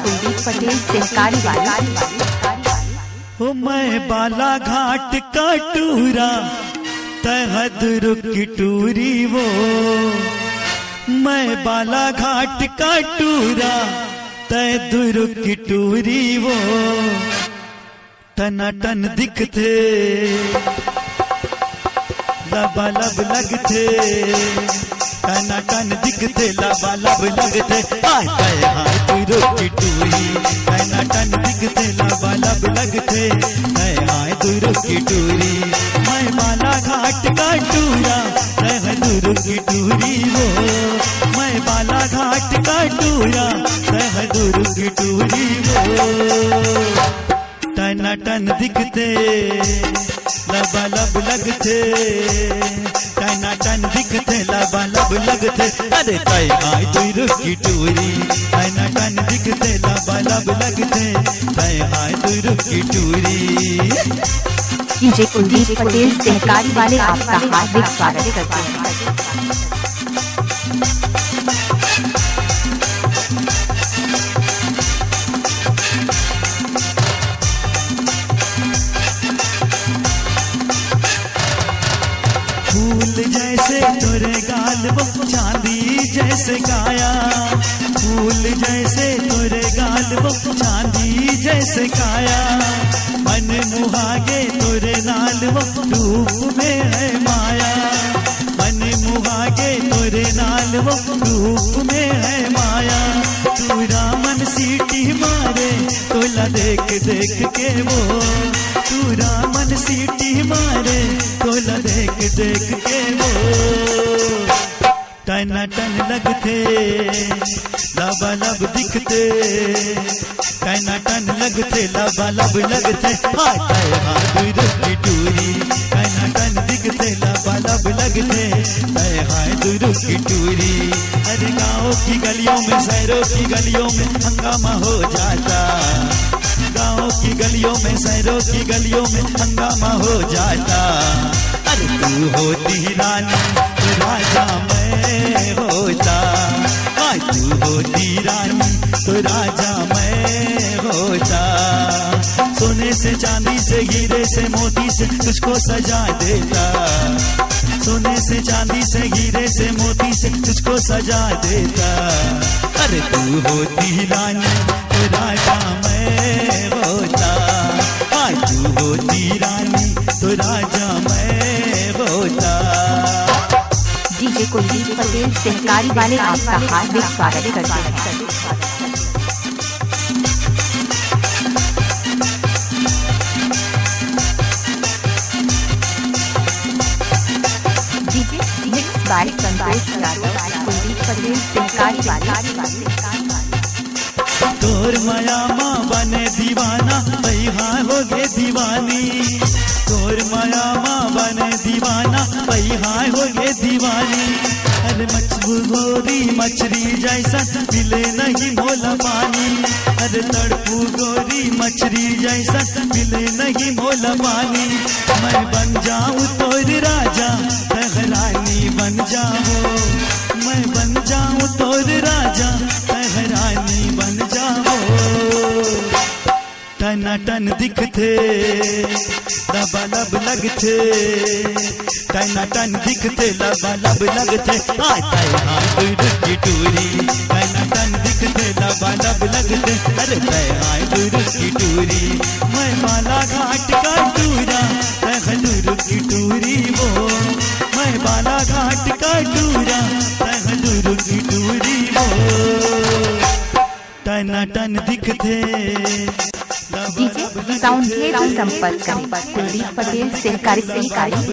कुलदीप पटेल सहकारी वाली। हो मैं बाला घाट का टूरा तहद रुकी टूरी वो, मैं बाला घाट का टूरा तहद रुकी टूरी वो, टनाटन दिखते लबालब लगते, टनाटन दिखते लबालब लगते, हाय हाय हाय तुरो की टूरी, टनाटन दिखते लबालब लगते, हाय हाय तुरो की टूरी, मैं बाला घाट का टूरा रह दुरु की टूरी वो, मैं बाला घाट का टूरा रह दुरु की टूरी वो, टनाटन दिखते लबालब लगते, टनाटन दिखते लबालब लगते, अरे कई हाय तुरो की टूरी, टनाटन दिखते लबालब लगते, कई हाय तुरो की टूरी। डीजे कुलदीप पटेल सहकारी वाले आपका हार्दिक स्वागत करते हैं। फूल जैसे तोरे गाल वो चांदी जैसे काया, फूल जैसे तोरे गाल वो चांदी जैसे काया, मन मुहागे तोरे नाल वो रूप में है माया, मन मुहागे तोरे नाल वो रूप में है माया, तूरा मन सीटी मारे तोला देख देख के वो, तूरा मन सीटी मारे तोला देख देख के वो, टनाटन लगते लबालब दिखते, टनाटन लगते लबालब लगते, हाय हाय हाय तुरो की टूरी, टनाटन दिखते लबालब लगते, हाय हाय तुरो की टूरी, अरे गाँव की गलियों में शहरों की गलियों में हंगामा हो जाता, गाँव की गलियों में शहरों की गलियों में हंगामा हो जाता, अरे तू होती रानी तो राजा मैं होता, आज तू होती रानी तो राजा मैं होता, सोने से चांदी से हीरे से मोती से तुझको सजा देता, सोने से चांदी से हीरे से मोती से तुझको सजा देता, अरे तू होती रानी तो राजा मैं होता, आज तू होती रानी तो राजा मैं होता। डीजे कुलदीप पटेल सहकारी वाले आपका हार्दिक स्वागत करते हैं। DJ mix by Santosh Yadav, Kuldeep Patel सहकारी वाले। तोर माया माँ बने दीवाना पैहा हो गे दीवानी, तोर माया माँ बने दीवाना पैहा हो गे दीवानी, अरे मछली गोरी मछली जैसा मिले नहीं मोला पानी, अरे तड़पू गोरी मछली जैसा मिले नहीं मोला पानी, मैं बन जाऊँ तोर राजा रानी बन जाओ, मैं बन जाऊँ तोर राजा रानी बन जाओ, टनाटन दिखते लबालब लगते, टनाटन दिखते लबालब लगते, हाय हाय हाय तुरो की टूरी, टनाटन दिखते लबालब लगते, अरे हाय हाय तुरो की टूरी, मैं बाला घाट का टूरा रह दुरु की टूरी वो, मैं बाला घाट का टूरा रह दुरु की टूरी वो, टनाटन दिखते डीजे साउंड हेतु संपर्क करें कुलदीप पटेल सहकारी।